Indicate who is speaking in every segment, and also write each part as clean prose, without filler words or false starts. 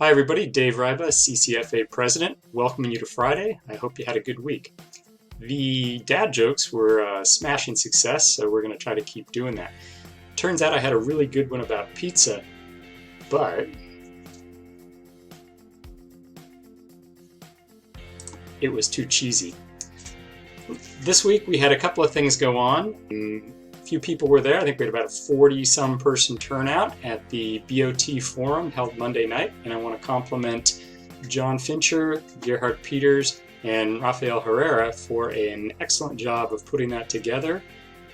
Speaker 1: Hi everybody, Dave Ryba, CCFA President, welcoming you to Friday. I hope you had a good week. The dad jokes were a smashing success, so we're going to try to keep doing that. Turns out I had a really good one about pizza, but it was too cheesy. This week we had a couple of things go on. A few people were there. I think we had about a 40-some person turnout at the BOT forum held Monday night, and I want to compliment John Fincher, Gerhard Peters, and Rafael Herrera for an excellent job of putting that together.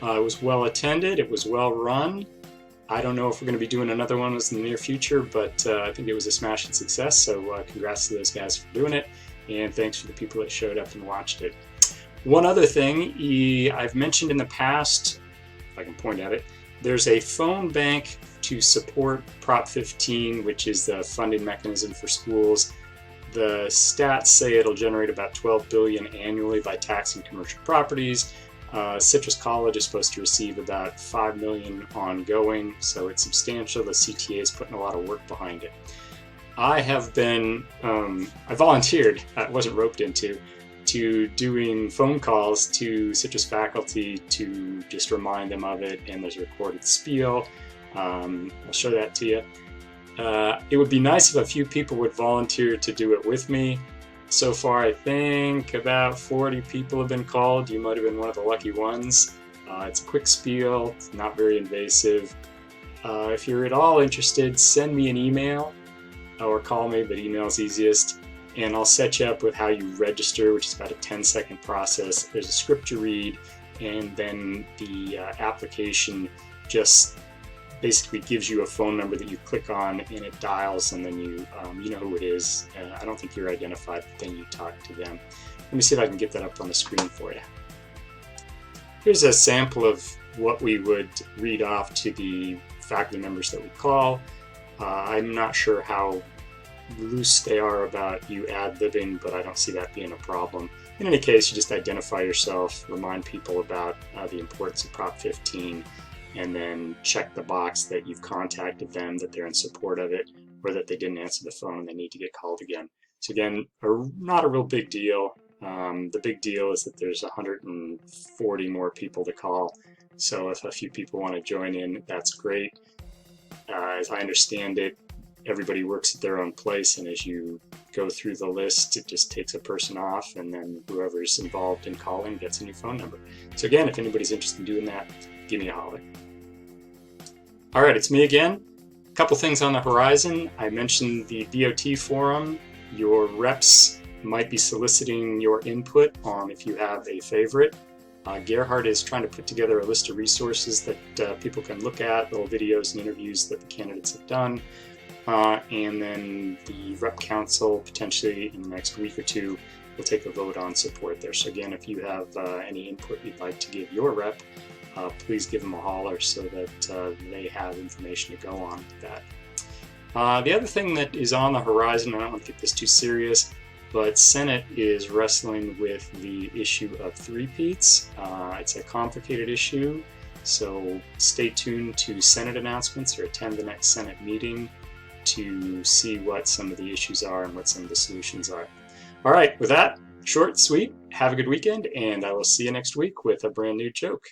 Speaker 1: It was well attended, it was well run. I don't know if we're going to be doing another one in the near future, but I think it was a smashing success, so congrats to those guys for doing it, and thanks for the people that showed up and watched it. One other thing I've mentioned in the past, if I can point at it, there's a phone bank to support Prop 15, which is the funding mechanism for schools. The stats say it'll generate about $12 billion annually by taxing commercial properties. Citrus College is supposed to receive about $5 million ongoing, so it's substantial. The CTA is putting a lot of work behind it. I volunteered, I wasn't roped into, to doing phone calls to Citrus faculty to just remind them of it, and there's a recorded spiel. I'll show that to you. It would be nice if a few people would volunteer to do it with me. So far, I think about 40 people have been called. You might have been one of the lucky ones. It's a quick spiel, it's not very invasive. If you're at all interested, send me an email or call me, but email's easiest. And I'll set you up with how you register, which is about a 10-second process. There's a script you read, and then the application just basically gives you a phone number that you click on, and it dials, and then you know who it is. I don't think you're identified, but then you talk to them. Let me see if I can get that up on the screen for you. Here's a sample of what we would read off to the faculty members that we call. I'm not sure how loose they are about you ad-libbing, but I don't see that being a problem. In any case, you just identify yourself, remind people about the importance of Prop 15, and then check the box that you've contacted them, that they're in support of it, or that they didn't answer the phone and they need to get called again. So again, not a real big deal. The big deal is that there's 140 more people to call. So if a few people want to join in, that's great. As I understand it, everybody works at their own place, and as you go through the list, it just takes a person off, and then whoever's involved in calling gets a new phone number. So again, if anybody's interested in doing that, give me a holler. All right, it's me again. A couple things on the horizon. I mentioned the BOT forum. Your reps might be soliciting your input on if you have a favorite. Gerhard is trying to put together a list of resources that people can look at, little videos and interviews that the candidates have done. And then the Rep Council, potentially in the next week or two, will take a vote on support there. So again, if you have any input you'd like to give your rep, please give them a holler so that they have information to go on with that. The other thing that is on the horizon, I don't want to get this too serious, but Senate is wrestling with the issue of three-peats. It's a complicated issue, so stay tuned to Senate announcements or attend the next Senate meeting to see what some of the issues are and what some of the solutions are. All right, with that, short, sweet, have a good weekend, and I will see you next week with a brand new joke.